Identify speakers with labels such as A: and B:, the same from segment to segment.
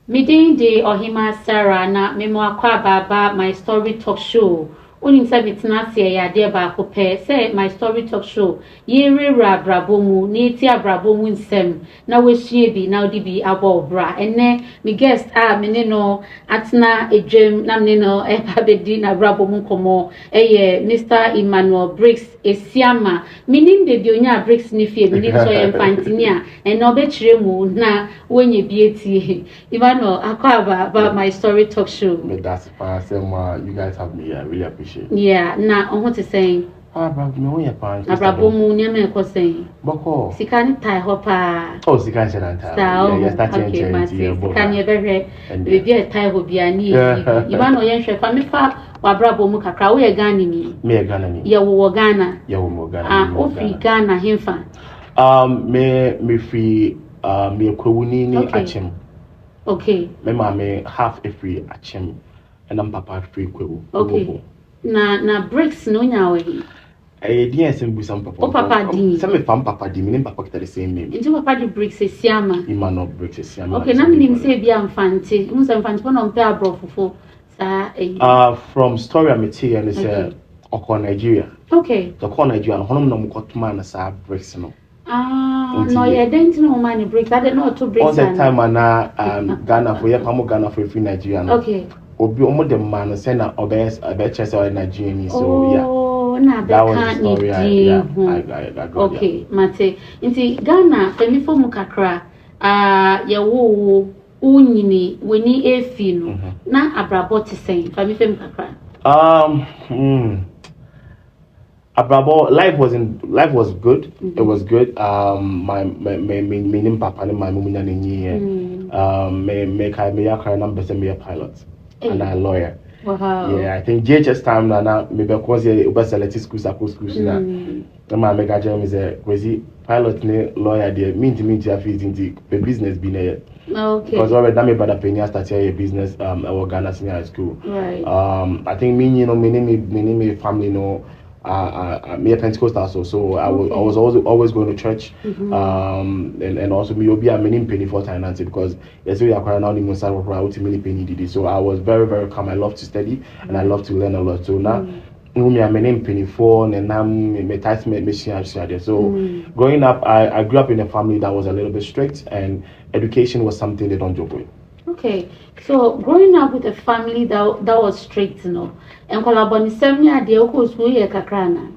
A: Midin de Ohima Sarah na memo akwa baba my story talk show. Unim say bitna se ya de ba ko pe say my story talk show. Ye rewra brabomu ni ti abrabomu nsem na we hie bi na odi bi abo bra. Ene me guest me ne no atna edwem na me no e ba bedi na brabomu komo eye Mr. Emmanuel Briggs Esiama. Minim de bi onya Briggs ni fie mi ni so ye mfantini a eno be kire mu na wenye bi etie. Emmanuel akwa ba my story talk show.
B: That's you guys have me. I really appreciate.
A: Yeah, na what is saying?
B: Bravo, no, yeah, pan.
A: Abrabomu nyame ko saying.
B: Boko.
A: Sika ni tai ho pa.
B: Oh, sika se nan tai. Yeah, starting
A: to sika ni behwe. We be tai ho bia ni. Iba no yen hwe fa me fa wa abrabomu kakra wo ye Ghana ni.
B: Me ye Ghana ni.
A: Ye wo Ghana.
B: Ye wo Ghana.
A: O fi Ghana hemfa.
B: Me free me kwewuni ni Achem.
A: Okay.
B: Me mama half a free Achem and I'm papa free kwewu.
A: Okay. Na Briggs no nyawe.
B: Di ensem bu sam papa.
A: O papa di.
B: Say me fam papa di, me name papa kita the same name.
A: Nti papa di Briggs Esiama.
B: Emmanuel Briggs Esiama.
A: Okay, na me nim say bia mfante. Unsa mfante kono mpe abrofofo.
B: From story I met here and say Oko Nigeria.
A: Okay.
B: The Oko Nigeria no honom no mukotuma na sa Briggs no.
A: No, you didn't know money Briggs. I didn't know to Briggs.
B: All the time na Ghana for Ghana for free Nigeria.
A: Okay.
B: Obi omo the man say na obes chese or Nigerian so yeah.
A: Oh, na that was the story.
B: I
A: okay, mate. Inti Ghana femi fo mu kakra ye wo unyini weni efi no na abrabo te sen femi fem kakra.
B: Abrabo life was good. It was good. My name papa and my mum na nyi me kai me yakra na be me a pilot. And a lawyer.
A: Wow.
B: Yeah, I think JHS time now maybe because you select schools now. The man make a jam is a crazy pilot lawyer there mean to fees into the business being there.
A: Okay.
B: Because already that me brother Penny started a business our Ghana Senior High School.
A: Right.
B: I think me family me a Pentecostal so I was always going to church. And also me be a many penny for finance because yes we are now in Musa ultimately penny did it. So I was very very calm. I love to study and I love to learn a lot. So now me a many penny for and now me type me so growing up I grew up in a family that was a little bit strict and education was something they don't joke with.
A: Okay, so growing up with a family that was strict, you know, and collaborating, the local school here, Kakrana.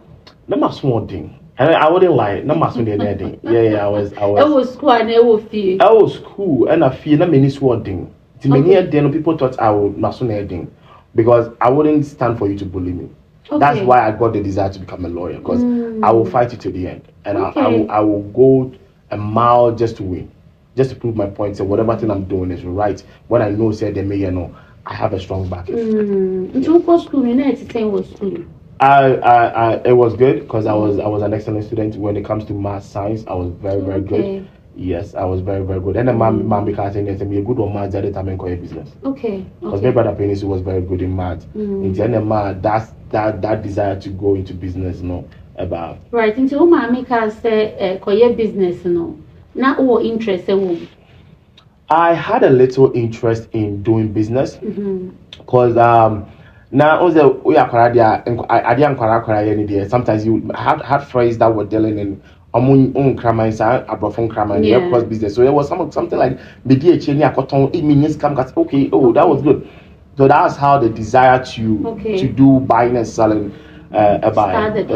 B: Not my small thing. I wouldn't lie. Not my small thing. Yeah. I was.
A: It was school and it was feel.
B: I was school and I feel not many small thing. To many then people thought I would not small thing because I wouldn't stand for you to bully me. Okay. That's why I got the desire to become a lawyer because I will fight it to the end and I will go a mile just to win. Just to prove my point, so whatever thing I'm doing is right. When I know, say they may, I have a strong backing.
A: What school? You know, it's saying what school?
B: It was good because I was an excellent student when it comes to math, science. I was very very good. Yes, I was very very good. And then mom because saying that me a good on math at the time and call your business.
A: Okay.
B: Because my brother Penis was very good in math. In the end, math that desire to go into business, about.
A: Right. Into mommy can say call your business, Not all interest.
B: I had a little interest in doing business because now we are I didn't sometimes you had friends that were dealing in own crime abroad from crime and cross business. So there was something like okay, that was good. So that's how the desire to do buying and selling
A: started.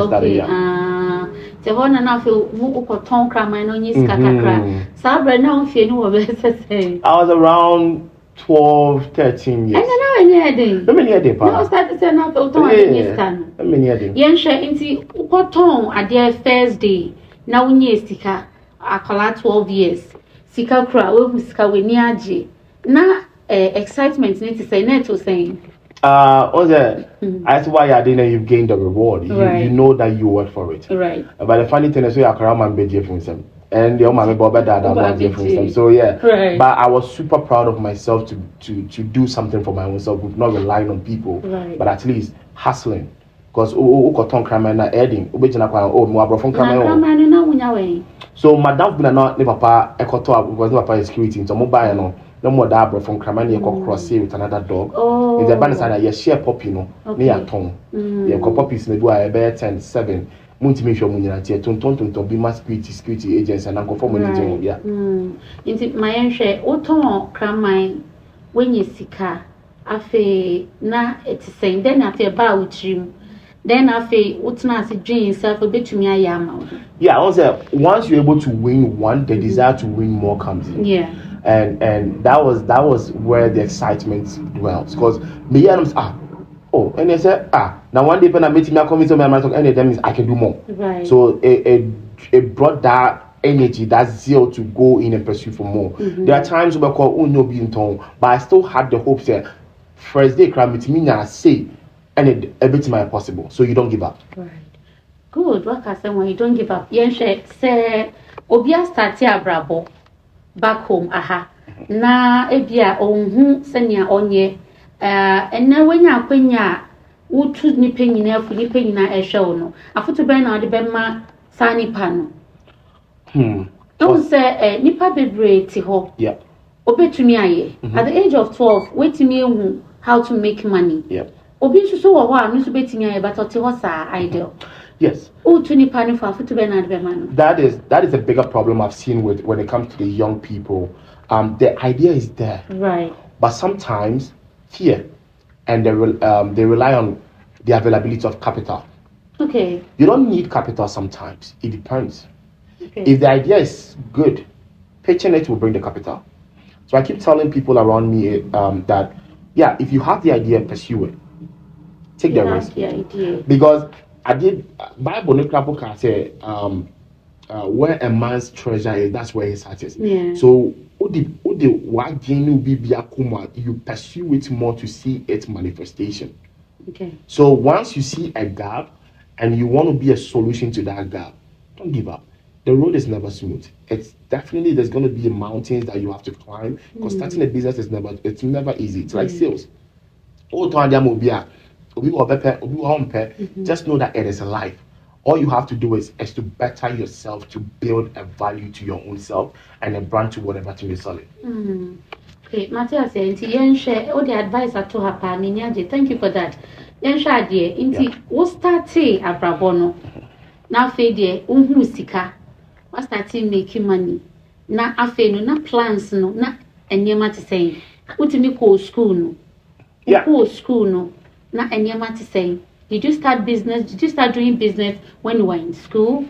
A: The one and half who could tongue cram and on his kakra. Sabra now fear no say.
B: I was around 12, 13 years.
A: And now any day.
B: How many day,
A: pa? I started saying not autumn years can.
B: How many day?
A: Yen share into cotton at their first day. Now when sika I call 12 years. Sika cra we sika we niaje. Na excitement need to say net to saying.
B: That's why I didn't you've gained the reward. You know that you work for it.
A: Right.
B: But the funny thing is we are around budget for him. And the my Boba dad for him. So yeah.
A: Right.
B: But I was super proud of myself to do something for my own self, not relying on people.
A: Right.
B: But at least hustling. Because cotton crime na adding. So madam been not ne papa ekoto because ne papa is security so mobile no. no more that from Kramani cross with another dog.
A: Oh.
B: In the band side, you share puppy no near tongue. You got puppies maybe I bear 10, 7. Multi show munina tia ton be my security agents and uncle for money. Yeah.
A: Into my own share, Oton Kramine when you sika. Afe na it's saying then after about you. Then afe utna si dream yourself a bit to me ayama.
B: Yeah, also once you're able to win one, the desire to win more comes in.
A: Yeah.
B: And that was where the excitement dwells. Because me and and they said, now one day when I meet me, I come into my mind, and that means I can do more.
A: Right.
B: So it brought that energy, that zeal to go in and pursue for more. There are times where I call no being tone, but I still had the hopes that first day crowd meet me now say and everything might possible. So you don't give up.
A: Right. Good. What I say when you don't give up. Yenshe say obia start abrabo back home na ebia onhu senia onye ena wenya akwenya utu nipa nyina afu nipa nyina ehwe no afoto ben na ode bema sani pano don't say nipa bebre ti ho
B: yeah
A: obetumi aye at the age of 12 wetumi ehu how to make money
B: yeah
A: obi nso wo ho a no so betumi aye but ote ho sa ideal.
B: Yes.
A: That
B: is a bigger problem I've seen with when it comes to the young people. The idea is there,
A: right?
B: But sometimes fear, and they rely on the availability of capital.
A: Okay.
B: You don't need capital sometimes. It depends.
A: Okay.
B: If the idea is good, pitching it will bring the capital. So I keep telling people around me that if you have the idea, pursue it. Take the risk.
A: The idea.
B: Because I did Bible book can say where a man's treasure is, that's where his heart is.
A: Yeah.
B: So you pursue it more to see its manifestation.
A: Okay.
B: So once you see a gap and you want to be a solution to that gap, don't give up. The road is never smooth. It's definitely there's going to be mountains that you have to climb because starting a business is never easy. It's like sales. Just know that it is a life. All you have to do is to better yourself, to build a value to your own self and a brand to whatever to be selling.
A: Okay, Matthias, all the advice I told her, thank you for that. What started abrabono? Now fade sika. What started making money? Na afeno na plans no na enyema to say. What me call school no?
B: Yeah.
A: School no. Na enyema to say. Did you start business? Did you start doing business when you were in school?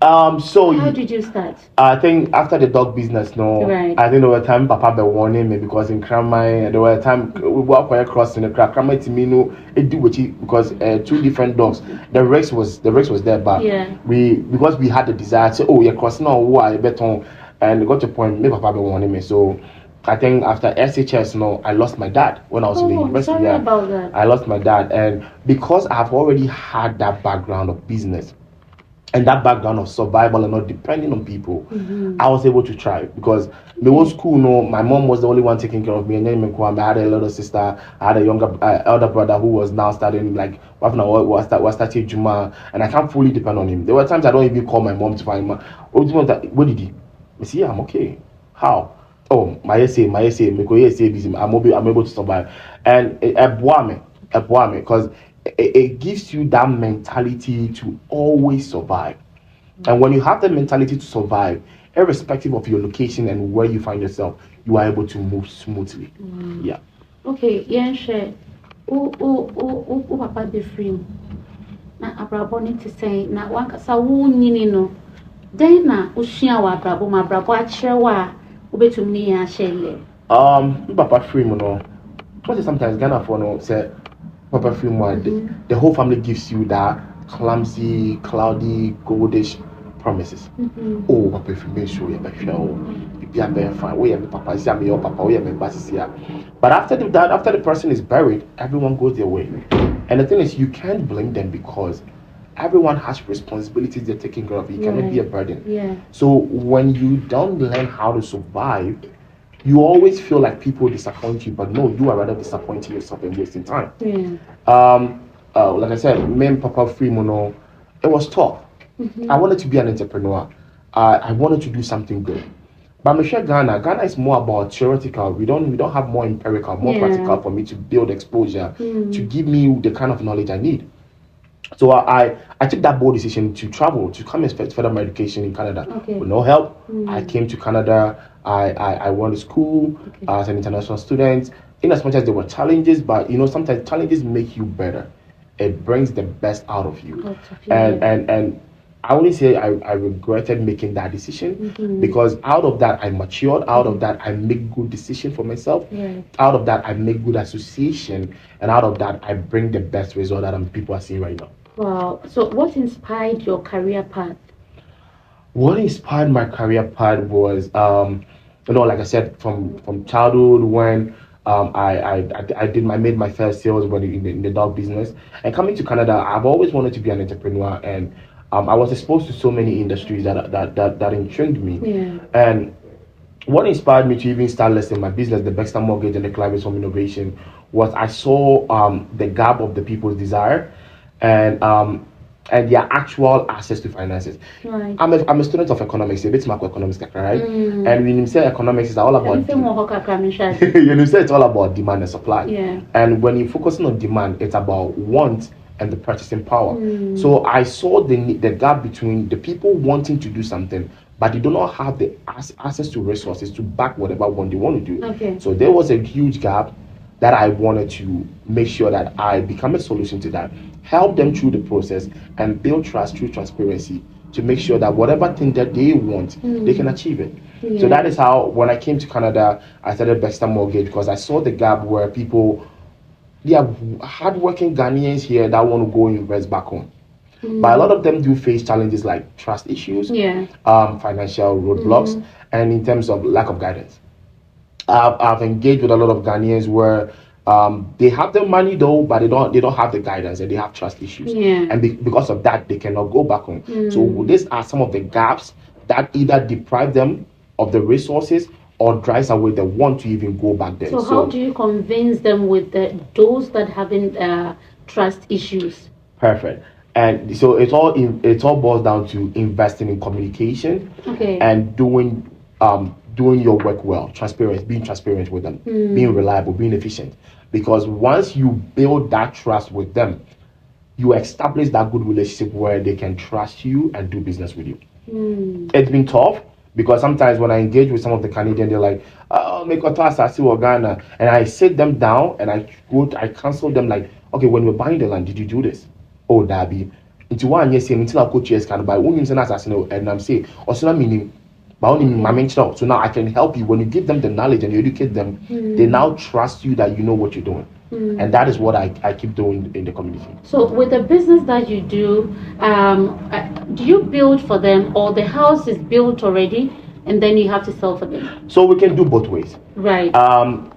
B: So
A: how did you start?
B: I think after the dog business, no.
A: Right.
B: I think there were time Papa be warning me because in Kramai there were time we walk across in the Kramai to me no it do with it because two different dogs. The Rex was there, but because we had the desire to say you're crossing now why beton and it got to the point me Papa be warning me so. I think after SHS, I lost my dad when I was in the university.
A: Sorry about that.
B: I lost my dad, and because I've already had that background of business and that background of survival and not depending on people, I was able to try because me was school. My mom was the only one taking care of me, and then I had a little sister, I had a younger elder brother who was now starting was starting Juma, and I can't fully depend on him. There were times I don't even call my mom to find what did he? I say, I'm okay. How? Oh, my essay, busy. I'm able to survive, and because it gives you that mentality to always survive. And when you have that mentality to survive, irrespective of your location and where you find yourself, you are able to move smoothly. Yeah.
A: Okay, share. Papa be free. Na abraboni to say na wankasa wo nyini no. Den na ushia wa abrabo ma abrabo akire wa ubetumni ya shele.
B: Papa free no. What sometimes Ghana for no say Papa free the whole family gives you that clumsy, cloudy, goldish promises. Oh, Papa free make sure you be sure. You be fine. We have Papa see me your Papa, we have me basis. But after the person is buried, everyone goes their way. And the thing is you can't blame them because everyone has responsibilities they're taking care of. You cannot be a burden.
A: Yeah.
B: So when you don't learn how to survive, you always feel like people disappoint you, but no, you are rather disappointing yourself and wasting time.
A: Yeah.
B: Like I said, me and Papa Freemono, it was tough. I wanted to be an entrepreneur. I wanted to do something good. But I'm sure Ghana is more about theoretical. We don't have more empirical, more practical for me to build exposure to give me the kind of knowledge I need. So I took that bold decision to travel to come and further my education in Canada with no help. I came to Canada. I went to school as an international student. In as much as there were challenges, but sometimes challenges make you better. It brings the best out of you. And I only say I regretted making that decision because out of that I matured. Out of that I make good decision for myself. Out of that I make good association, and out of that I bring the best result that people are seeing right now.
A: Wow. So, what inspired your career path?
B: What inspired my career path was, like I said, from childhood when I made my first sales when in the dog business, and coming to Canada, I've always wanted to be an entrepreneur, and I was exposed to so many industries that intrigued me, and what inspired me to even start listing my business, the Baxter Mortgage and the Climates Home Innovation, was I saw the gap of the people's desire and their actual access to finances.
A: Right.
B: I'm a student of economics, a bit macroeconomics, right? And when you say economics, it's all about you say it's all about demand and supply. And when you're focusing on demand, it's about want and the purchasing power. So I saw the gap between the people wanting to do something, but they do not have the access to resources to back whatever one they want to do. So there was a huge gap that I wanted to make sure that I become a solution to that, help them through the process, and build trust through transparency to make sure that whatever thing that they want, they can achieve it. So that is how, when I came to Canada, I started Baxter Mortgage because I saw the gap where they are hardworking Ghanaians here that want to go invest back home. But a lot of them do face challenges like trust issues, financial roadblocks, and in terms of lack of guidance. I've engaged with a lot of Ghanaians where they have the money though, but they don't have the guidance and they have trust issues. And because of that, they cannot go back home. So these are some of the gaps that either deprive them of the resources or drives away the want to even go back there.
A: So how do you convince them with those that haven't trust issues?
B: Perfect. And so it all boils down to investing in communication and doing your work well, being transparent with them, being reliable, being efficient. Because once you build that trust with them, you establish that good relationship where they can trust you and do business with you. It's been tough because sometimes when I engage with some of the Canadians, they're like, "Oh, make a task, I see Ghana," and I sit them down and I counsel them like, "Okay, when we're buying the land, did you do this? Oh, Darby, into 1 year saying until I coach years can buy one and I'm saying, also meaning." So now I can help you. When you give them the knowledge and you educate them, they now trust you that you know what you're doing. And that is what I keep doing in the community.
A: So with the business that you do you build for them, or the house is built already and then you have to sell for them?
B: So we can do both ways.
A: Right.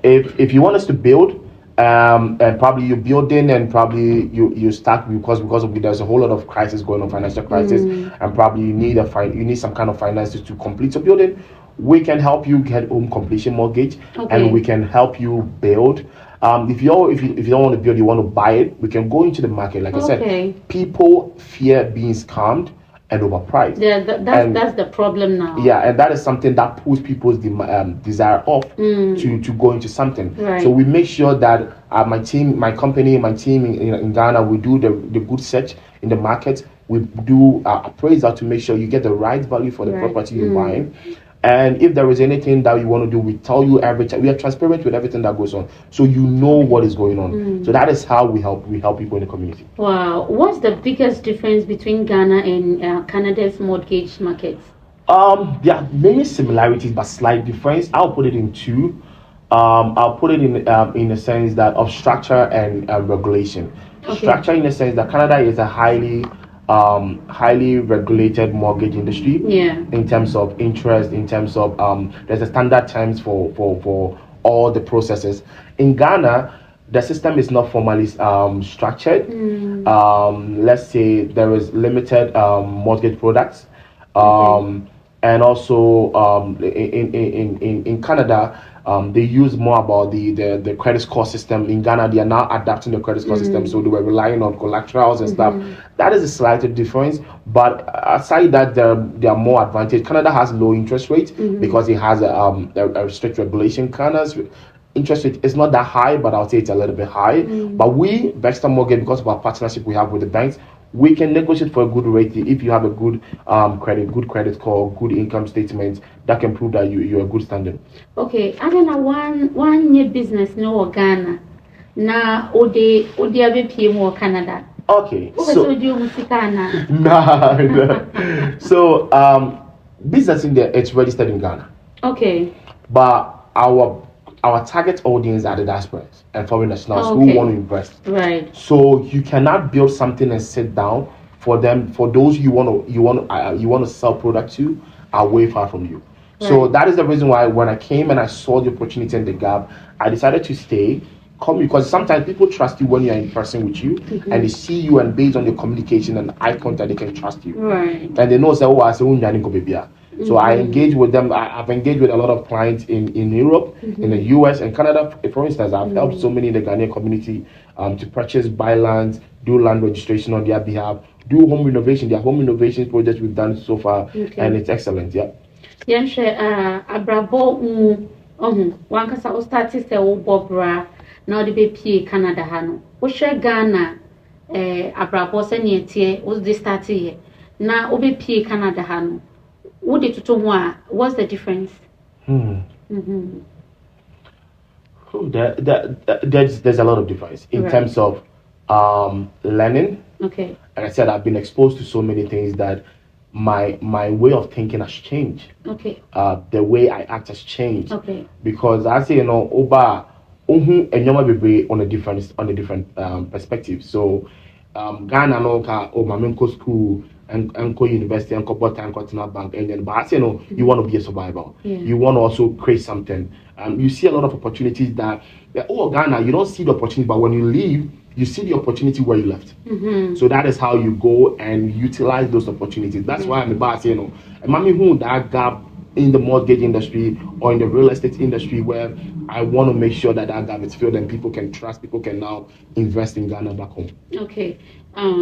B: If you want us to build, and probably you're building and probably you start because there's a whole lot of crisis going on, financial crisis, and probably you need some kind of finances to complete your building. We can help you get home completion mortgage, and we can help you build. If you don't want to build, you want to buy it, we can go into the market. Like I said, people fear being scammed and overpriced.
A: Yeah, that's the problem now.
B: Yeah, and that is something that pulls people's desire off to go into something.
A: Right.
B: So we make sure that my team in Ghana, we do the good search in the market. We do appraisal to make sure you get the right value for the property you're buying. And if there is anything that you want to do, we tell you every time. We are transparent with everything that goes on, so you know what is going on. So that is how we help people in the community.
A: Wow, what's the biggest difference between Ghana and Canada's mortgage markets?
B: There are many similarities but slight difference. I'll put it in two. I'll put it in the sense that of structure and regulation. Structure in the sense that Canada is a highly regulated mortgage industry. In terms of interest, in terms of there's a standard terms for all the processes. In Ghana, the system is not formally structured. Let's say there is limited mortgage products. And also in Canada, they use more about the credit score system. In Ghana, they are now adapting the credit score system, so they were relying on collaterals and stuff. That is a slight difference, but aside that, there are more advantage. Canada has low interest rates because it has a strict regulation. Canada's interest rate is not that high, but I'll say it's a little bit high. But we, Baxter Mortgage, because of our partnership we have with the banks, we can negotiate for a good rate if you have a good good credit score, good income statement that can prove that you're a good standing.
A: Okay, I don't know one year business no Ghana. Na ode abepie mo Canada.
B: Okay,
A: so
B: nah. So business in there, it's registered in Ghana.
A: Okay.
B: But our target audience are the diasporans and foreign nationals who want to invest.
A: Right.
B: So you cannot build something and sit down for them. For those you want to sell product to, are way far from you. Right. So that is the reason why when I came and I saw the opportunity in the gap, I decided to stay. Come, because sometimes people trust you when you're in person with you, and they see you, and based on your communication and eye contact, they can trust you.
A: Right.
B: And they know say, oh, I say, so I engage with them. I've engaged with a lot of clients in Europe, in the US and Canada. For instance, I've helped so many in the Ghanaian community to purchase, buy lands, do land registration on their behalf, do home renovation. Their home renovation projects we've done so far, and it's excellent. Yeah.
A: Abrabo one kasa o start say wo bobra na odi be pie Canada ha no. Wo hwe Ghana abrabo se ne tie wo dey start here. Na o be pie Canada ha no. What did you what's the difference?
B: Oh, there's a lot of difference in terms of learning.
A: Okay.
B: Like I said, I've been exposed to so many things that my way of thinking has changed.
A: Okay.
B: The way I act has changed.
A: Okay.
B: Because I say, oba and on a different perspective. So Ghana no ka mamenko school and university and time continental bank and then, but I say you want to be a survivor. You want to also create something. You see a lot of opportunities that Ghana, you don't see the opportunity, but when you leave, you see the opportunity where you left. So that is how you go and utilize those opportunities. That's why I'm about saying, who that gap in the mortgage industry or in the real estate industry where I want to make sure that gap is filled and people can trust, people can now invest in Ghana back home.
A: Okay.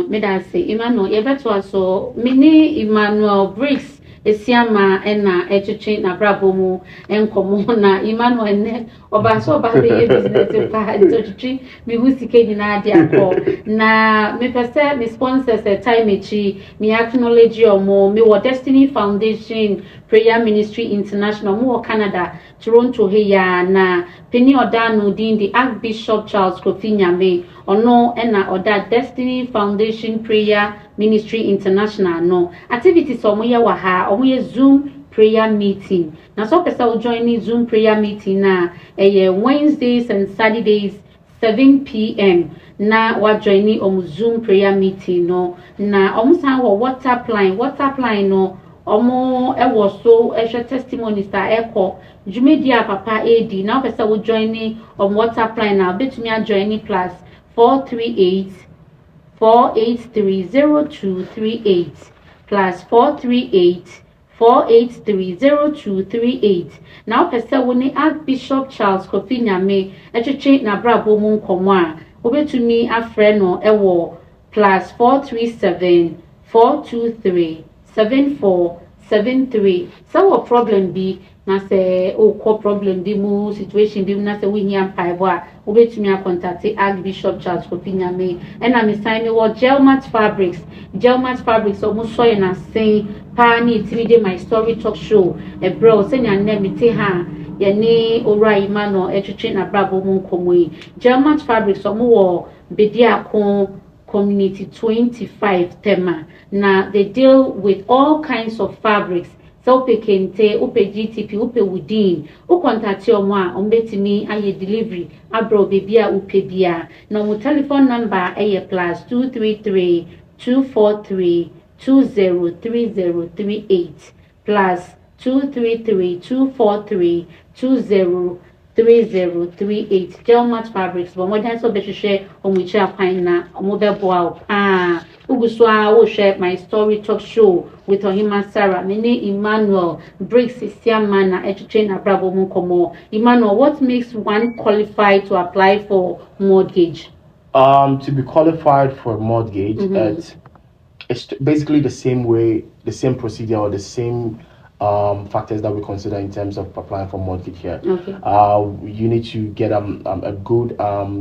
A: Me da say Emmanuel yebeto so mini Emmanuel Briggs esiama na echichi na brabo mu enkomo na Emmanuel ne oba so oba be business pa echichi mi husike ni na ade akọ na me pese me sponsors time echi me acknowledge omo me wo Destiny Foundation Prayer Ministry International mu Canada Toronto here na Penny Odano din the Archbishop Charles Kofi Nyame ono na oda Destiny Foundation Prayer Ministry International no activities omoye wa ha omoye Zoom prayer meeting na so pesa o join Zoom prayer meeting na Wednesdays and Saturdays 7 p.m. na wa join Zoom prayer meeting no na san wo WhatsApp line no omo so testimonies ta Jumedia papa AD now pesa wo join WhatsApp line na betumi a join plus 438-483-0238 plus 438-483-0238. Now, person woni Archbishop Charles Kofi Nyame echeche na brabo mu nkomo a obetumi afre no ewo plus 437-423-7473. So a problem be na say core problem di mu situation bi na say we hia mpaibo a obetumi a contact Archbishop Charles Kofi Nyame and am sign me what Gelmat Fabrics omo so na say pa ni timi de my story talk show e bro say nya na mete ha ye ni ora Emmanuel etwetwe na brabo mu nkomo yi Gelmat Fabrics omo wo bedi akon community 25 tema na they deal with all kinds of fabrics. So upe kente, upe GTP, upe within, contact your ma, betimi aye delivery, abro bebia upe bia. Now my telephone number aye plus 233-243-203038 plus 233-243-203038. 3038 Gelmat Fabrics but modern so be hwehwe omuchi akwan na omobeboa uguswa wo share my story talk show with Ohima Sarah mene Emmanuel Briggs Siama na etche na brabo mu komo. Emmanuel, what makes one qualified to apply for mortgage?
B: To be qualified for a mortgage, it's basically the same way, the same procedure, or the same factors that we consider in terms of applying for mortgage here.
A: Okay.
B: You need to get a good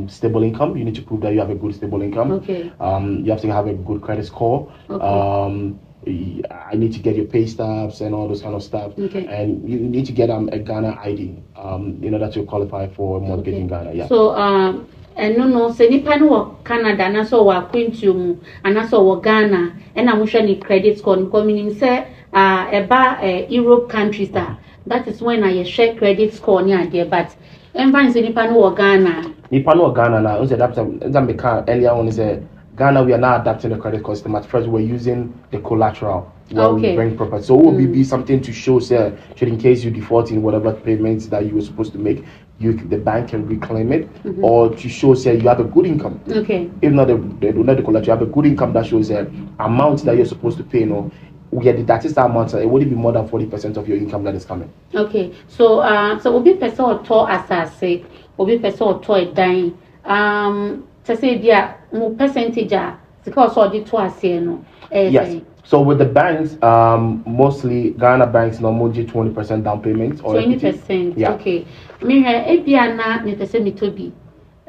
B: stable income. You need to prove that you have a good stable income.
A: Okay.
B: You have to have a good credit score.
A: Okay.
B: I need to get your pay stubs and all those kind of stuff.
A: Okay.
B: And you need to get a Ghana ID in order to qualify for a mortgage in Ghana. Yeah.
A: So no sɛ nipa no wɔ Canada na so wɔ akwantuo mu ana so wɔ Ghana ɛna mo hwɛ ne credit score no because minim sɛ ɛba Europe countries that is when I share credit score ne adeɛ but ɛmfa sɛ nipa no wɔ Ghana
B: na unse that make earlier on is Ghana, we are now adapting the credit card system. At first, we're using the collateral where we bring property. So it will be something to show, say, should in case you default in whatever payments that you were supposed to make, the bank can reclaim it, or to show, say, you have a good income.
A: Okay.
B: If not the collateral, you have a good income that shows the amount that you're supposed to pay. You know, that is the amount. It wouldn't be more than 40% of your income that is coming.
A: Okay. So obi person or to asase, obi person or to dying. To say dia mo percentage because all the twice no.
B: Yes. So with the banks, mostly Ghana banks normally 20% down payment or
A: 20%.
B: Yeah.
A: Okay. Me ebia na ne pese mi tobi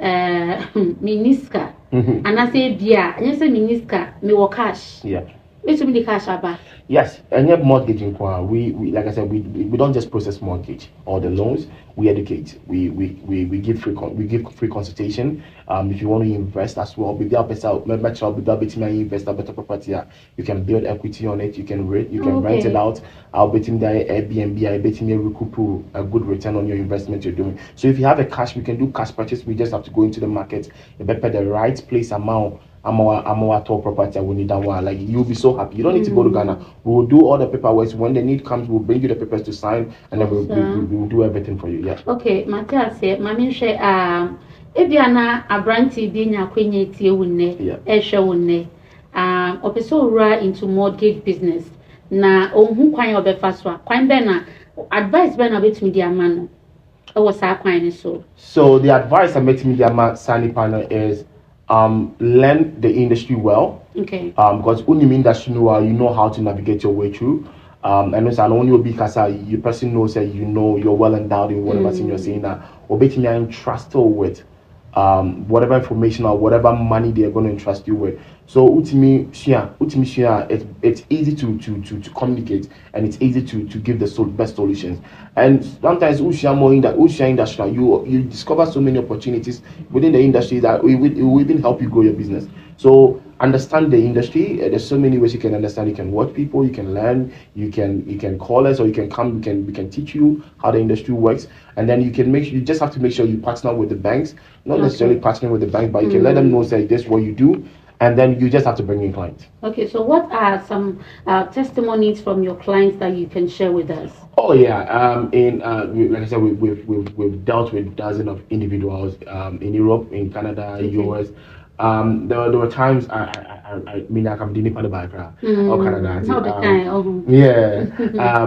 A: miniska. And I say bia, you say miniska me wo cash.
B: Yeah.
A: Which me the cash aba.
B: Yes, and you have mortgage inquiry. We like I said, we don't just process mortgage or the loans. We educate. We give free consultation. If you want to invest as well, without invest a better property. You can build equity on it. You can rent it out. I'll bet him that Airbnb. I bet him you recoup a good return on your investment you're doing. So if you have a cash, we can do cash purchase. We just have to go into the market. You better the right place amount. I'm our top property. We need that one. Like you'll be so happy. You don't need to go to Ghana. We will do all the paperwork. When the need comes, we'll bring you the papers to sign, and then we'll do everything for you. Yeah.
A: Okay, Matthias said, "Mami share ebiana abranti bi nya kwenye tie wunne ehwe wunne opeso ra into mortgage business na ohun kwan obefa so kwan be na advice be na betimi dia ma no e wo sa kwan ni so
B: the advice I met me dia ma sani panel is learn the industry well.
A: Okay.
B: Because when you industry you know how to navigate your way through. And also, only will be because your person knows that you know you're well endowed in whatever thing you're saying now. Or betting you're entrusted with whatever information or whatever money they're going to entrust you with. So ultimately, it's easy to communicate and it's easy to give the best solutions. And sometimes more in that industry, you discover so many opportunities within the industry that it will even help you grow your business. So understand the industry. There's so many ways you can understand. You can watch people, you can learn, you can call us, or you can come. We can teach you how the industry works, and then you just have to make sure you partner with the banks, not necessarily partnering with the bank, but you can let them know say this is what you do, and then you just have to bring in clients.
A: Okay, so what are some testimonies from your clients that you can share with us?
B: Oh yeah, like I said, we've dealt with dozens of individuals in Europe, in Canada, US. There were times I mean I come to Canada. Yeah.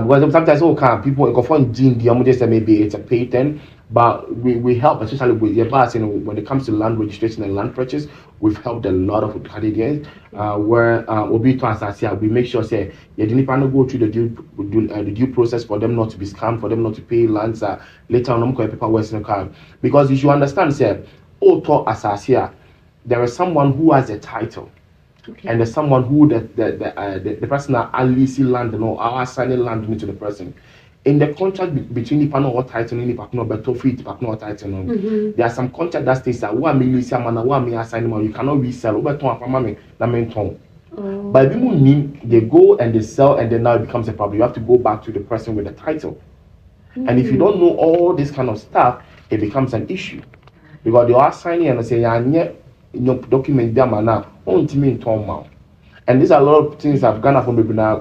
B: Because sometimes people go for gene just maybe it's a patent, but we help, especially with your bus, when it comes to land registration and land purchase, we've helped a lot of Canadians where we make sure say you didn't go through the due process for them not to be scammed, for them not to pay lands later on paperwork in the car. Because you should understand say there is someone who has a title, and there's someone who the person that leasing land or assigning land to the person. In the contract between the partner or title and the partner better free partner or title, there are some contract that states that one me lease man, one me assign man, you cannot resell. But people they go and they sell, and then now it becomes a problem. You have to go back to the person with the title, and if you don't know all this kind of stuff, it becomes an issue because they are signing and say document them now on to me in Tom. And these are a lot of things I've gone from people now.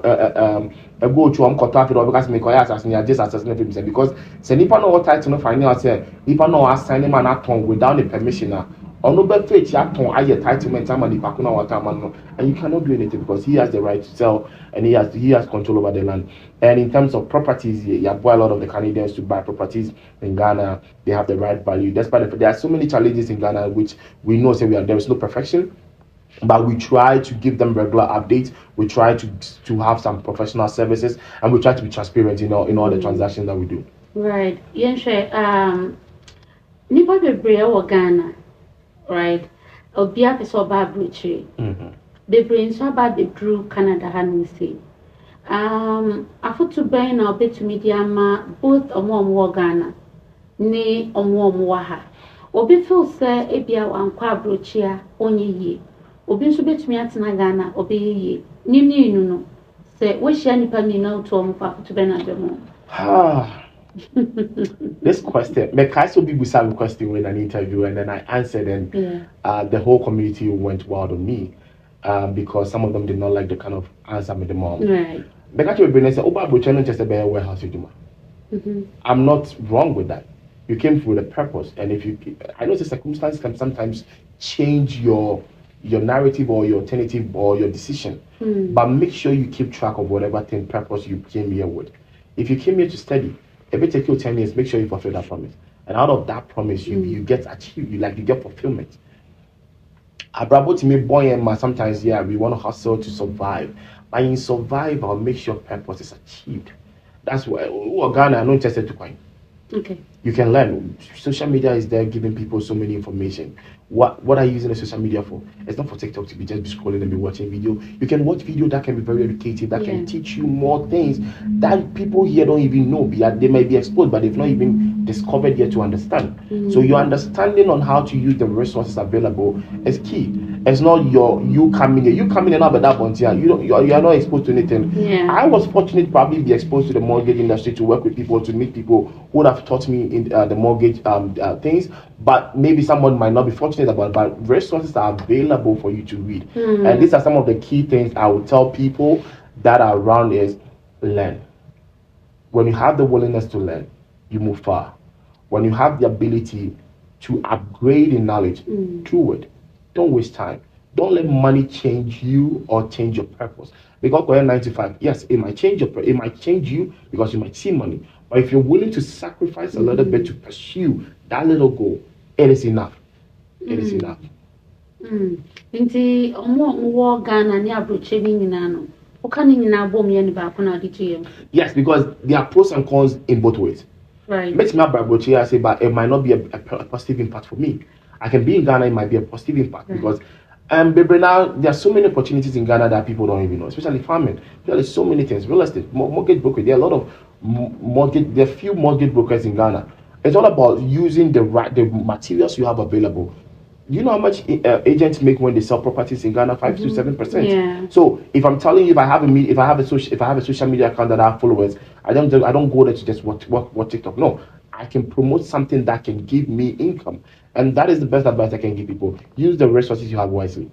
B: I go to contact with because me call assassin, just assassin himself because say nipa no what title no find out say nipa no assign him an atom without the permission now. Or no be faith ya ton aye title man time nipa kuna water man no, and you cannot do anything because he has the right to sell and he has control over the land. And in terms of properties, you boy a lot of the Canadians to buy properties in Ghana. They have the right value. Despite there are so many challenges in Ghana which we know say there is no perfection, but we try to give them regular updates. We try to have some professional services, and we try to be transparent in all the transactions that we do.
A: Right. Yenshe, nipa bebree wɔ Ghana, right? Obi apɛ sɛ ɔba aburokyire. Bebree nso aba abɛduru Canada ha no nse. Afoto bɛn na ɔbɛtumi de ama both ɔmo wɔ Ghana ne ɔmo wɔ ha. Obi feel sɛ ebia wankɔ aburokyire a ɔnyɛ yie. Obi nso betumi atena Ghana ɔbɛyɛ yie. Ninu no sɛ wɔhyia nipa mmienu to ɔmo fa afoto bɛn na bɛmo.
B: This question, me also be some question in an interview, and then I answered, and the whole community went wild on me because some of them did not like the kind of answer I made them on.
A: Right.
B: But actually, when I said, "Oh, but we're just a better warehouse you do," I'm not wrong with that. You came with a purpose, and if you, I know the circumstance can sometimes change your narrative or your alternative or your decision, but make sure you keep track of whatever thing purpose you came here with. If you came here to study, if it take you 10 years, make sure you fulfill that promise. And out of that promise, you get achieved, you get fulfillment. Abrabo to me, boy and man, sometimes, yeah, we want to hustle to survive. But in survival, make sure purpose is achieved. That's why Ghana are not interested to coin.
A: Okay.
B: You can learn. Social media is there giving people so many information. What are you using the social media for? It's not for TikTok to be just scrolling and be watching video. You can watch video that can be very educative, that can teach you more things that people here don't even know. They might be exposed, but they've not even discovered yet to understand. So your understanding on how to use the resources available is key. It's not you coming in and out of that point here. You are not exposed to anything.
A: Yeah.
B: I was fortunate to probably be exposed to the mortgage industry, to work with people, to meet people who would have taught me in the mortgage things. But maybe someone might not be fortunate about it. But resources are available for you to read. And these are some of the key things I would tell people that are around is learn. When you have the willingness to learn, you move far. When you have the ability to upgrade in knowledge, do it. Don't waste time. Don't let money change you or change your purpose. Because we're 95, yes, it might change you because you might see money. But if you're willing to sacrifice a little bit to pursue that little goal, it is enough. It is enough.
A: Nti omo Ghana ni abroche ni nyina no. Oka ni nyina bom ye ni ba ko na ade.
B: Yes, because there are pros and cons in both ways.
A: Right.
B: Makes me abroche, I say, but it might not be a positive impact for me. I can be in Ghana, it might be a positive impact because baby, now there are so many opportunities in Ghana that people don't even know, especially farming. There are so many things, real estate, mortgage broker. There are a lot of there are few mortgage brokers in Ghana. It's all about using the materials you have available. You know how much agents make when they sell properties in Ghana? 5 to 7%.
A: Yeah.
B: So if I'm telling you, if I have a social media account that I have followers, I don't go there to just watch TikTok. No, I can promote something that can give me income. And that is the best advice I can give people. Use the resources you have wisely.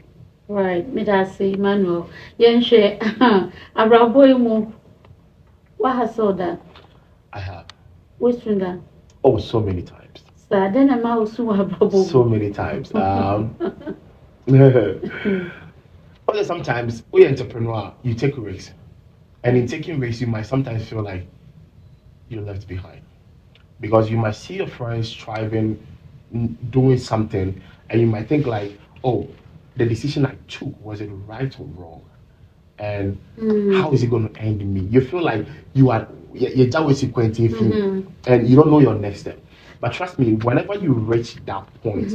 A: Right. Me da say Emmanuel. Yenhwe abrabo mu. What has all that?
B: I have.
A: Which one that?
B: Oh, so many times.
A: Then I'm also abrabo.
B: So many times. But sometimes, when you're an entrepreneur, you take risks. And in taking risks, you might sometimes feel like you're left behind. Because you might see your friends striving, doing something, and you might think like, oh, the decision I took, was it right or wrong? And how is it going to end me? You feel like you're always sequencing, and you don't know your next step. But trust me, whenever you reach that point,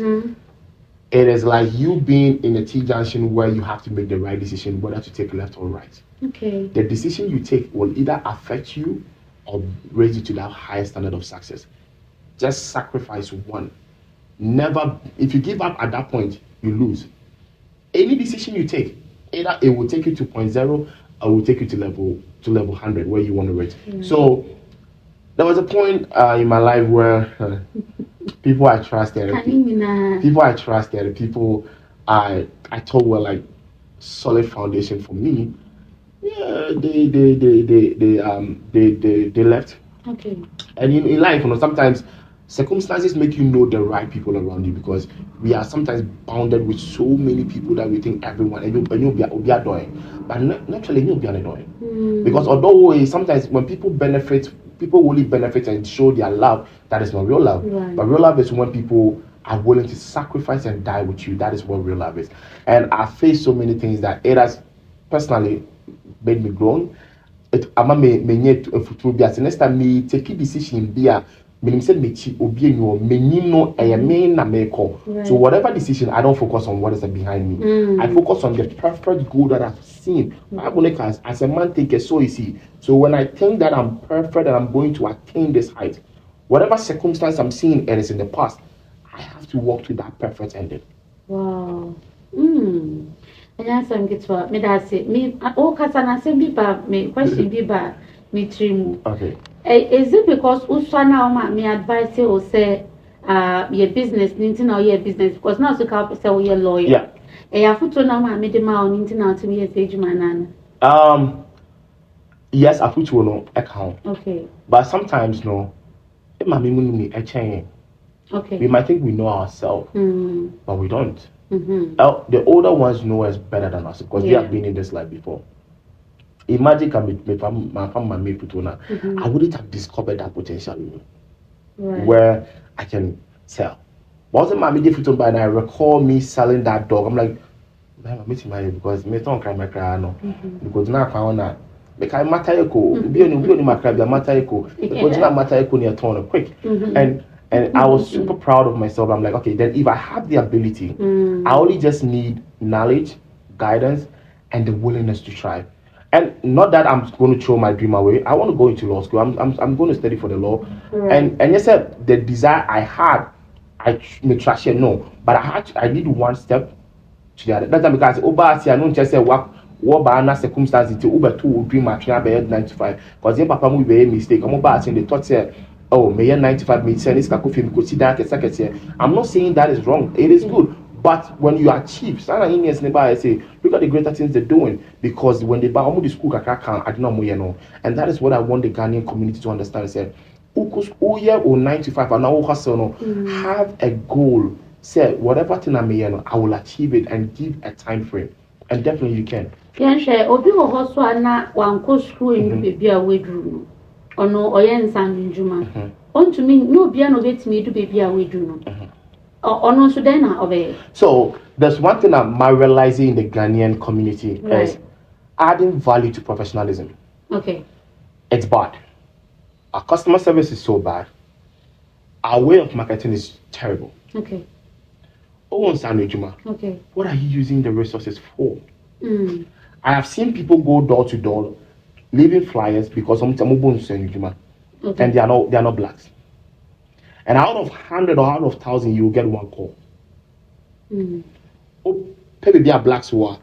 B: it is like you being in a T-junction where you have to make the right decision, whether to take left or right.
A: Okay.
B: The decision you take will either affect you or raise you to that higher standard of success. Just sacrifice one. Never, if you give up at that point, you lose. Any decision you take, either it will take you to 0.0 or will take you to level 100 where you want to reach. So there was a point in my life where people I trusted, people I told were like, solid foundation for me, yeah, they left.
A: Okay.
B: And in life, sometimes circumstances make you know the right people around you because we are sometimes bounded with so many people that we think everyone and you'll be doing, but naturally you'll be doing. Because although sometimes when people benefit, people really benefit and show their love. That is not real love.
A: Right.
B: But real love is when people are willing to sacrifice and die with you. That is what real love is. And I face so many things that it has personally made me grown. Ama me nye futuro bi ase next time me take a decision bi a me say me chi obi enyo me nim no me na me call. So whatever decision, I don't focus on what is behind me. I focus on the perfect goal that I've seen. As a man take it so easy. So when I think that I'm perfect and I'm going to attain this height, whatever circumstance I'm seeing it is in the past, I have to walk to that perfect ending.
A: Wow. And as I'm get to me that say me oh kasana say bi ba me question bi ba me trimu.
B: Okay.
A: Is it because usana me advice you say your business ninti na your business because now so ka say your lawyer.
B: Yeah.
A: Afuto na me de ma ninti na to me say juma nana.
B: Yes, afuto no account.
A: Okay.
B: But sometimes no okay. We might think we know ourselves, but we don't. The older ones know us better than us because they have been in this life before. Imagine my I wouldn't have discovered that potential in me, where I can sell. Wasn't my media photo by and I recall me selling that dog. I'm like, I'm meeting my because me don't cry my cry no because now I found that. Because Matayako, be only my crab, Matayako, because not Matayako near turn quick. And I was super proud of myself. I'm like, okay, then if I have the ability, I only just need knowledge, guidance, and the willingness to try. And not that I'm going to throw my dream away. I want to go into law school. I'm going to study for the law. And yes, the desire I had, I may trash it, no. But I need one step to the other. That's because I don't just say what by circumstances to Uber to dream my train by 95 because then papa will be a mistake. I'm about saying the thought say, oh, may 95 me send this kakufi could see that I'm not saying that is wrong. It is good. But when you achieve, I say, look at the greater things they're doing because when they buy the school, I do not know. And that is what I want the Ghanaian community to understand. Say, or 95 and now have a goal. Say, whatever thing I will achieve it and give a time frame. And definitely you can.
A: Yanshare obi wo hoso ana wanko school in baby a wedru no ono oyen san njuma ontumi no obi na obetimi do baby a wedru no ono so den na obey. So
B: there's one thing I'm realizing in the Ghanaian community is adding value to professionalism.
A: Okay.
B: It's bad. Our customer service is so bad. Our way of marketing is terrible.
A: Okay.
B: Okay. What are you using the resources for? I have seen people go door to door, leaving flyers because and they are not blacks. And out of 100 or out of 1,000, you will get one call. Maybe they are blacks who are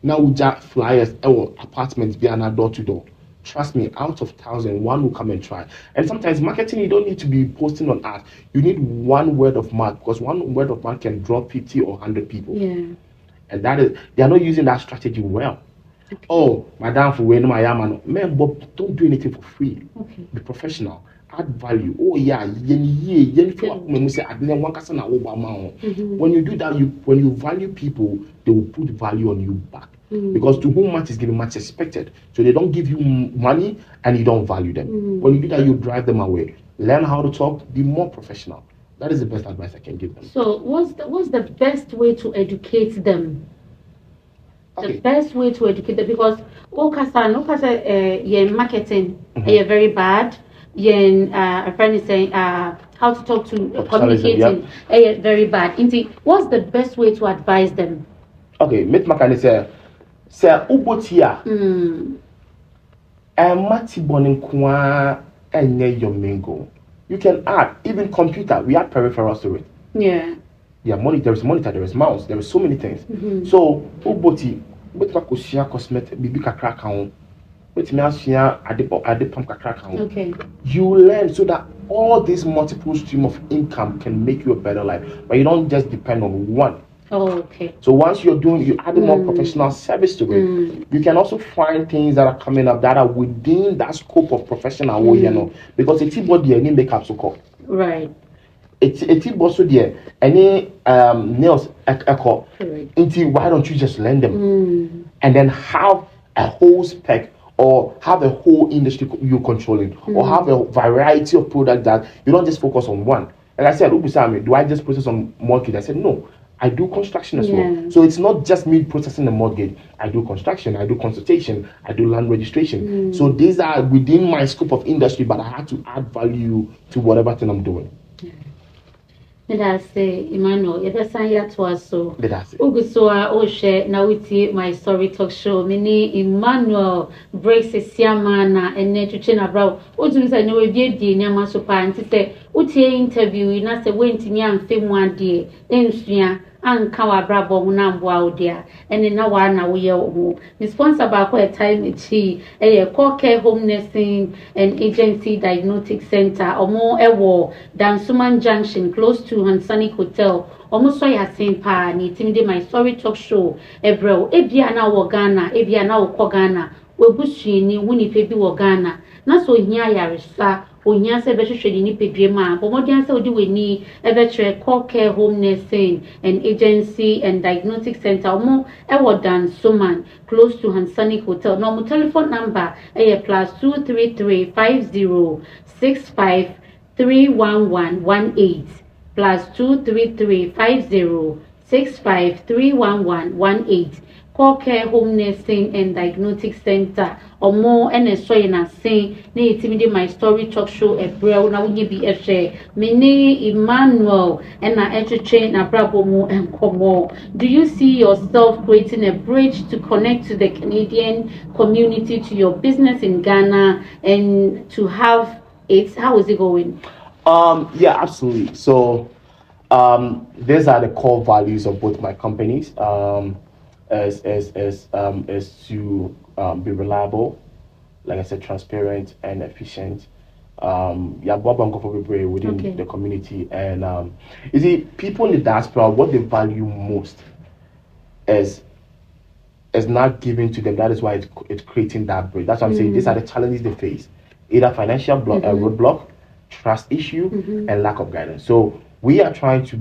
B: now we just flyers or apartments be door to door. Trust me, out of 1,000, one will come and try. And sometimes marketing, you don't need to be posting on ads. You need one word of mouth because one word of mouth can draw 50 or 100 people.
A: Yeah.
B: And that is, they are not using that strategy well. Okay. Oh, madam, for when my man, but don't do anything for free.
A: Okay.
B: Be professional. Add value. Oh yeah, when you do that, when you value people, they will put value on you back. Because to whom much is given, much expected. So they don't give you money and you don't value them. When you do that, you drive them away. Learn how to talk, be more professional. That is the best advice I can give them.
A: So what's the best way to educate them? Okay. The best way to educate them, because your marketing is very bad. A friend is saying how to talk to communicating very bad. What's the best way to advise them?
B: Okay, meet Makani say ubotia mati bonin kwa enye your main goal. You can add even computer. We add peripherals to it.
A: Yeah.
B: Yeah, there is monitor, there is mouse, there is so many things. So uboti bet makosia cosmetic bibi kakra kan. Bet me asia adepam kakra kan.
A: Okay.
B: You learn so that all these multiple stream of income can make you a better life, but you don't just depend on one.
A: Oh, okay.
B: So once you add more professional service to it, you can also find things that are coming up that are within that scope of professional, because it's body any makeup so called.
A: Right.
B: It's also there any nails echo. Why don't you just learn them and then have a whole spec or have a whole industry you controlling or have a variety of products that you don't just focus on one. Like I said, do I just process on mortgage? I said no. I do construction as well. So it's not just me processing the mortgage. I do construction, I do consultation, I do land registration. So these are within my scope of industry, but I have to add value to whatever thing I'm doing.
A: That's Emmanuel. Yɛbɛsan yɛatoa so.
B: That's it.
A: Ogusua Oshe na wuti my story talk show. Mini Emmanuel Brace Siama na ene twetwe na bra. Otum say no ebiebie nyama so pa nti say utie interview na say wentimi amfe mu ade ensua anka wa bra bo na mboa odia ene na wa na wo ye wo. The sponsor ba ko time echi Core Care Home Nursing and Agency Diagnostic Center omo ewo Dansuman Junction close to Hansani Hotel. Almost so ya simpa ni timide my story talk show ebro ebia na wo Ghana ebia na wo Ghana webusu ni woni pe bi wo Ghana na so hia yaresa ohia se be hwehwe ni pedwe ma bomodian se odi weni ebe tre Core Care Home Nursing and Agency and Diagnostic Center omo ewo Dan Suman close to Hansani Hotel. No mo telephone number +233 5065 31118 +233 5065 31118. Core Care Home Nursing and Diagnostic Center omo ene so na sen na etimide my story talk show ebrel na wonye bi ehwe mene Emmanuel na etwetwe na brabo mu enkomo. Do you see yourself creating a bridge to connect to the Canadian community, to your business in Ghana, and to have it? How is it going?
B: Yeah, absolutely. So these are the core values of both my companies. Is to be reliable, like I said, transparent and efficient. Within the community, and you see, people in the diaspora, what they value most is not given to them. That is why it's creating that bridge. That's what I'm saying. These are the challenges they face: either financial roadblock, trust issue, and lack of guidance. So we are trying to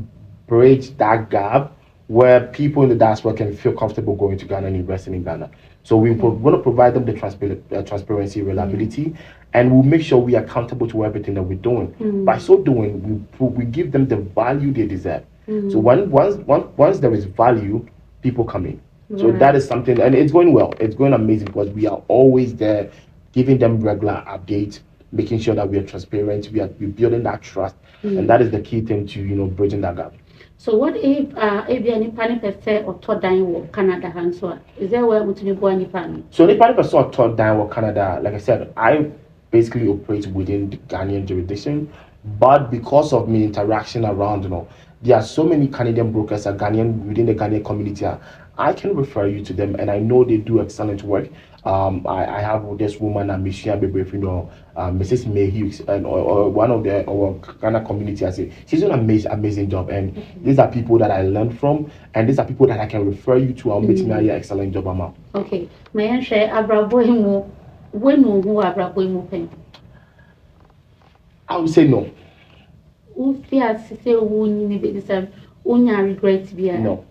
B: bridge that gap where people in the diaspora can feel comfortable going to Ghana and investing in Ghana. So we're going to provide them the transparency, reliability, and we'll make sure we are accountable to everything that we're doing. By so doing, we give them the value they deserve. So once there is value, people come in. So that is something, and it's going well. It's going amazing because we are always there, giving them regular updates, making sure that we are transparent, we're building that trust, and that is the key thing to bridging that gap.
A: So what if any panic per se or third dying war Canada handswa? Is there where we to any panic?
B: So the panic per se or third dying war Canada, like I said, I basically operate within the Ghanaian jurisdiction, but because of my interaction around, there are so many Canadian brokers are Ghanaian within the Ghanaian community. I can refer you to them, and I know they do excellent work. I have this woman, Mrs. May Hughes, and or one of the Ghana community. I say she's doing an amazing job, and these are people that I learned from, and these are people that I can refer you to. I'll make me excellent job, Mama.
A: Okay, may I share Abraboimu? When who Abraboimu pen?
B: I would say no.
A: Who fears say unya regret be?
B: No.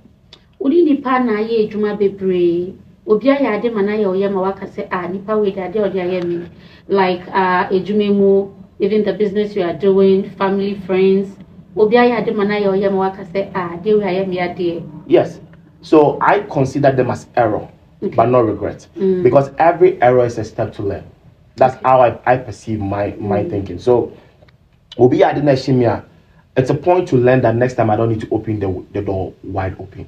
A: Udi nipa na ye ejuma bebre. Obi aya ade mana ye oyema waka say nipa we ade odi ayemi, like ejumemu, even the business you are doing, family, friends. Obi aya ade mana ye oyema waka say ade we ayemi ade.
B: Yes. So I consider them as error, but not regret, because every error is a step to learn. That's how I perceive my thinking. So Obi ade na shimia, it's a point to learn that next time I don't need to open the door wide open.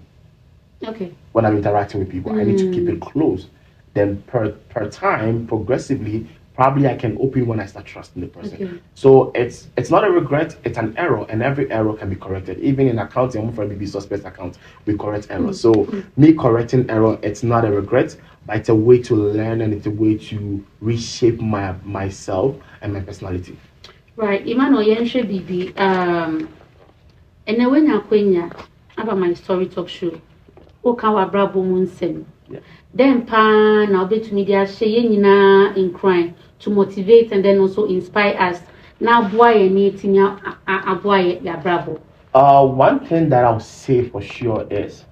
A: Okay.
B: When I'm interacting with people, I need to keep it closed. Then per time, progressively, probably I can open when I start trusting the person.
A: Okay.
B: So it's not a regret, it's an error, and every error can be corrected. Even in accounting, I'm from suspect account, we correct errors. So me correcting error, it's not a regret, but it's a way to learn, and it's a way to reshape myself and my personality.
A: Right. Emmanuel Yenshe Bibi, and when you about my story talk show. Okay, wa brabo mu nsem.
B: Yeah.
A: Then pa na obetumi dia hye nyina in crime to motivate and then also inspire us. Now boy ni tinya aboy ya brabo.
B: One thing that I'll say for sure is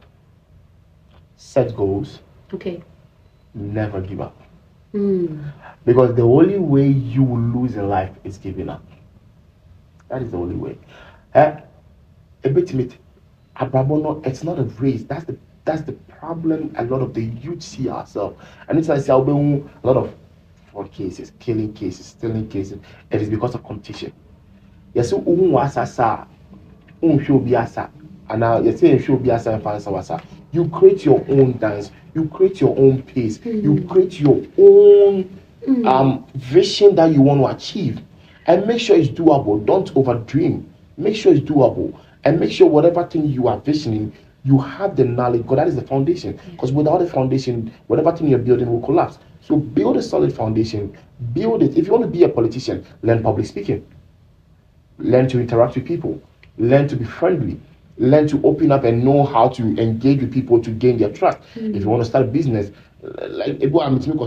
B: set goals,
A: Okay.
B: never give up.
A: Mm.
B: Because the only way you will lose in life is giving up. That is the only way. A bit it. Abrabono, it's not a race. That's the problem a lot of the youth see ourselves. And it's like a lot of fraud cases, killing cases, stealing cases. It is because of competition. Yes, so wasa show biasa. And now you say show biasa and fancy wasa. You create your own dance, you create your own pace, you create your own vision that you want to achieve. And make sure it's doable. Don't overdream. Make sure it's doable. And make sure whatever thing you are visioning, you have the knowledge, because that is the foundation. Because without the foundation, whatever thing you're building will collapse. So build a solid foundation. Build it. If you want to be a politician, learn public speaking. Learn to interact with people. Learn to be friendly. Learn to open up and know how to engage with people to gain their trust. If you want to start a business, like Between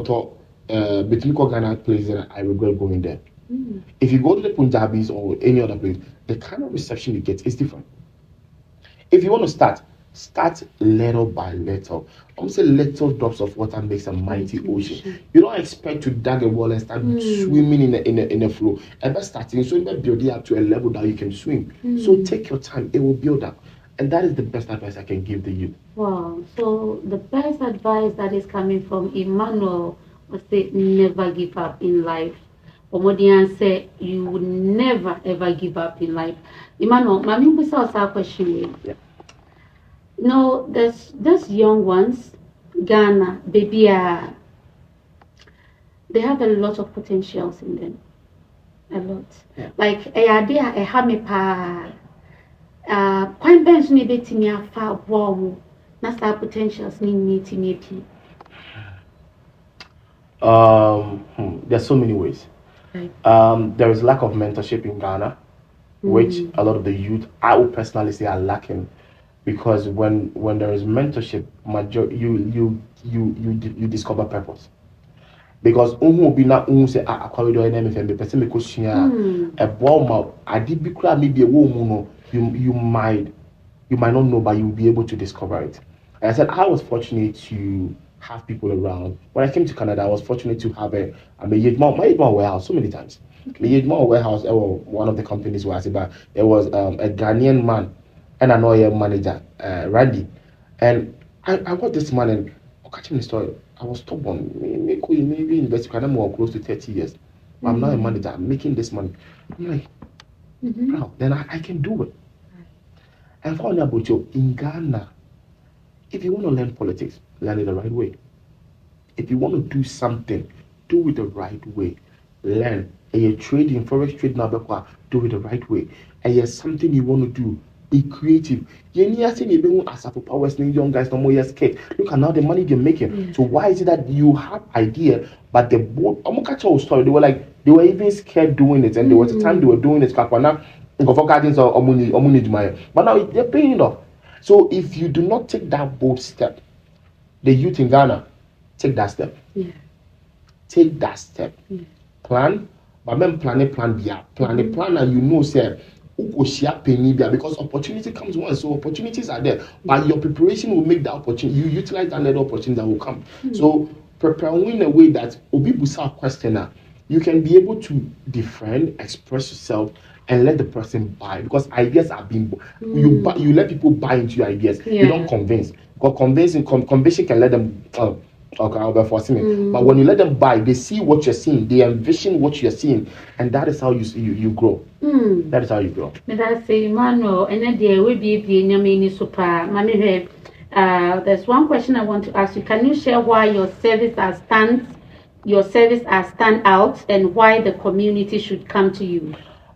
B: Ghana place, I regret going there. If you go to the Punjabis or any other place, the kind of reception you get is different. If you want to start little by little. I'm saying little drops of water makes a mighty ocean. You don't expect to dig a wall and start swimming in a flow. Ever starting, so you build it up to a level that you can swim. So take your time; it will build up, and that is the best advice I can give the youth.
A: Wow. So the best advice that is coming from Emmanuel was say never give up in life. Omodian say you would never ever give up in life. Emmanuel, mami busa osa question.
B: Yeah.
A: No, there's young ones, Ghana, baby, they have a lot of potentials in them. A lot.
B: Yeah.
A: Like a idea a have me pa point bench ni betimi afa bomu. Na sa potentials ni timi pi.
B: There's so many ways.
A: Right.
B: There is lack of mentorship in Ghana, which a lot of the youth, I would personally say, are lacking, because when there is mentorship, you discover purpose. Because say you might not know, but you'll be able to discover it. And I said I was fortunate to have people around. When I came to Canada, I was fortunate to have my Yedmon warehouse so many times. The Yedmon warehouse, one of the companies where I said, but there was a Ghanaian man and an oil manager, Randy. And I got this man and catching the story. I was stubborn. Maybe invest more close to 30 years. But I'm not a manager. I'm making this money. I'm like, wow, then I can do it. And finally about you, in Ghana, if you want to learn politics, learn it the right way. If you want to do something, do it the right way. Learn. And you're trading, forex trading, do it the right way. And there's something you want to do, be creative. You need to say, as a power, young guys, no more scared. Look at now the money they're making. So why is it that you have idea, but the board, I'm gonna catch your story. They were even scared doing it, and there was a time they were doing it. But now they're paying it off. So if you do not take that bold step, the youth in Ghana, take that step.
A: Yeah.
B: Take that step. Plan, but then plan the plan, and you know, say, because opportunity comes once, so opportunities are there, but your preparation will make that opportunity. You utilize that little opportunity that will come. So prepare in a way that obibusa questioner, you can be able to defend, express yourself, and let the person buy, because ideas are being you let people buy into your ideas. You don't convince, because convincing can let them okay, I'll be forcing it. But when you let them buy, they see what you're seeing, they envision what you're seeing, and that is how you grow. That is how you grow.
A: That's Emmanuel, and then there will be super. Mami, there's one question I want to ask you. Can you share why your service has stand out, and why the community should come to you?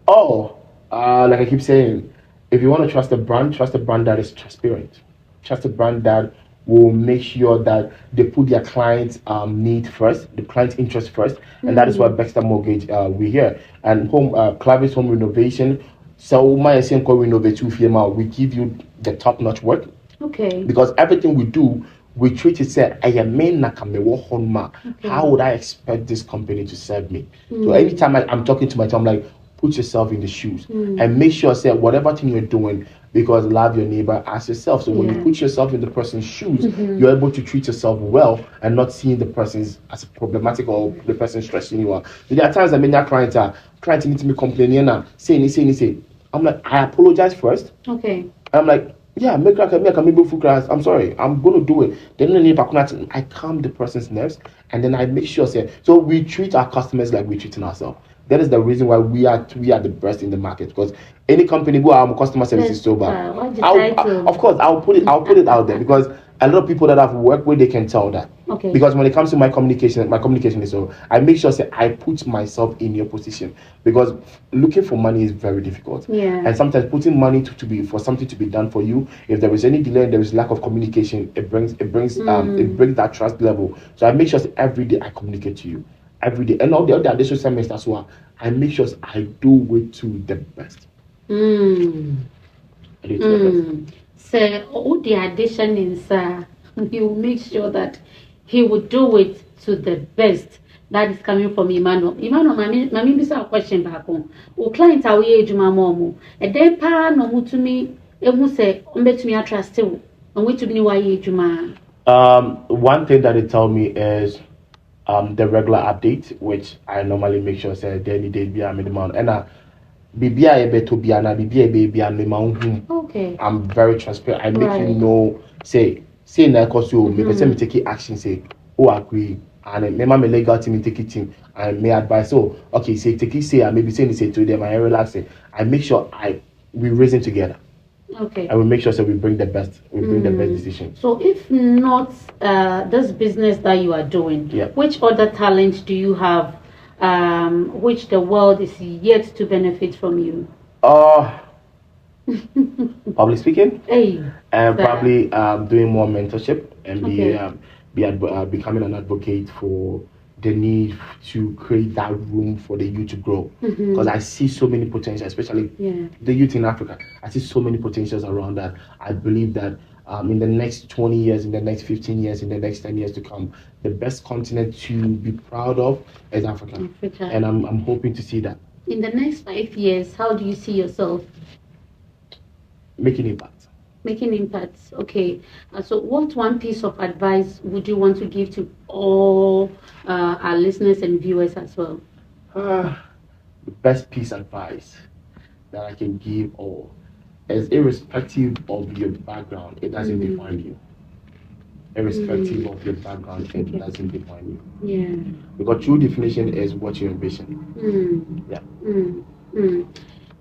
B: Like I keep saying, if you want to trust a brand that is transparent. Trust a brand that will make sure that they put their client's need first, the client's interest first, and that is why Baxter Mortgage we're here. And Clavis Home Renovation, So my same call renovate we give you the top notch work.
A: Okay.
B: Because everything we do, we treat it say I am main nakamewahonma. How would I expect this company to serve me? So anytime I'm talking to my team, I'm like, put yourself in the shoes and make sure say whatever thing you're doing, because love your neighbor as yourself. So when you put yourself in the person's shoes, you're able to treat yourself well and not seeing the person's as problematic or the person stressing you out. So there are times I mean that clients are trying to meet me complaining and saying. I'm like, I apologize first.
A: Okay.
B: I'm like, yeah, make a maybe full class. I'm sorry, I'm gonna do it. Then I calm the person's nerves and then I make sure so we treat our customers like we're treating ourselves. That is the reason why we are the best in the market, because any company who our customer service is so bad. Of course I'll put it out there, because a lot of people that I've worked with, they can tell that.
A: Okay.
B: Because when it comes to my communication is so I make sure I put myself in your position, because looking for money is very difficult.
A: Yeah.
B: And sometimes putting money to be for something to be done for you, if there is any delay and there is lack of communication, it brings that trust level. So I make sure every day I communicate to you. Every day. And all the other additional assignments as well. I make sure I do it to the best. I do it to the best.
A: So all the addition is he will make sure that he will do it to the best. That is coming from Emmanuel. Mami bisa a question back on. O client are we ejuma momo. E den pa no mutumi ehu se ombetumi trust you. And we to be why ejuma.
B: One thing that they tell me is the regular update, which I normally make sure say daily be a minimum. And bibia ebe to be ana bibia be a minimum.
A: Okay.
B: I'm very transparent. I make you know say na cause you me person me take action say agree, and me legal team take it team and may advise. So okay, say take it say, and maybe say to them I relax it. I make sure we reason together.
A: Okay.
B: And we make sure we bring the best. We bring the best decision.
A: So if not this business that you are doing, which other talent do you have, which the world is yet to benefit from you?
B: Public speaking.
A: Hey.
B: And probably doing more mentorship and becoming an advocate for the need to create that room for the youth to grow, because I see so many potential, especially the youth in Africa. I see so many potentials around that. I believe that in the next 20 years, in the next 15 years, in the next 10 years to come, the best continent to be proud of is Africa. And I'm hoping to see that.
A: In the next 5 years, how do you see yourself?
B: Making impact.
A: Making impacts. Okay. So what one piece of advice would you want to give to all our listeners and viewers as well?
B: The best piece of advice that I can give all is, irrespective of your background, it doesn't define you. Irrespective of your background, it doesn't define you.
A: Yeah.
B: Because true definition is what you ambition. Yeah.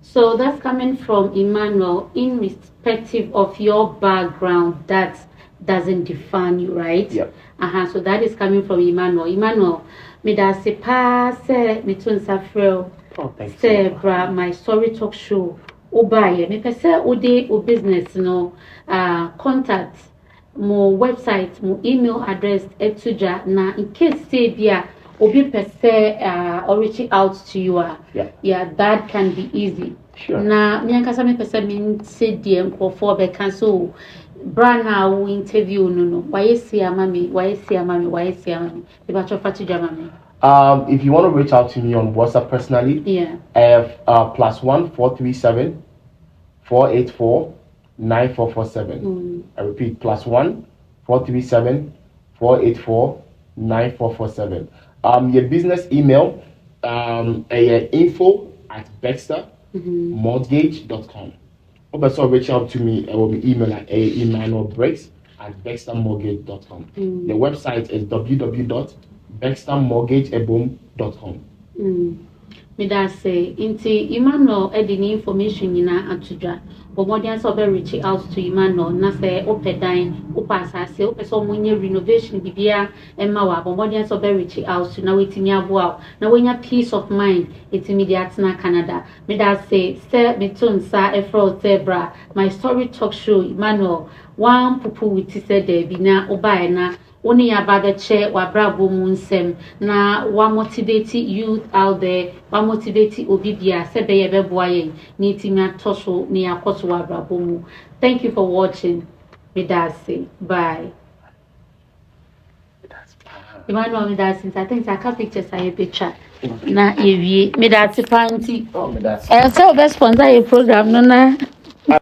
A: So that's coming from Emmanuel. In respective of your background, that doesn't define you, right?
B: Yeah.
A: So that is coming from Emmanuel. Emmanuel, me da se pa se me tun safrel.
B: Oh, thanks.
A: Se bra my story talk show. Obaye me pese ode o business no contact mo website mo email address etuja na in case say bia obi pese or reaching out to you that can be easy.
B: Sure.
A: Na me ankasa me pese me say DM for be cancel brand now interview no why see amami the batch of fatuja mami.
B: If you want to reach out to me on WhatsApp personally, +1 437 484 9447. I repeat, +1 437 484 9447. Your business email, info@bextermortgage.com. Also reach out to me. I will be email at emmanuelbriggs@bextermortgage.com. The website is www.bextermortgageeboom.com.
A: Me da say inti Emmanuel edini information nyina atudwa. Bomodian so be reach out to Emmanuel na say opedan opasase opeso monye renovation bibia emma wa bomodian so be reach out to na wetimi aboa na wenya peace of mind etimi di atena Canada. Me da say me tun sa efro zebra my story talk show Emmanuel one pupu with said there be na obae na Oni ababeche wa brabo mu nsem na wa motivate youth out there, wa motivate obibia sebe ye beboa yen ni timi atoso ni akoso wa brabo mu. Thank you for watching. Medasi. Bye. Emmanuel Medasi, I think I can pictures I picture. Na ewie Medasi panti.
B: Oh, Medasi.
A: So best sponsor your program no na.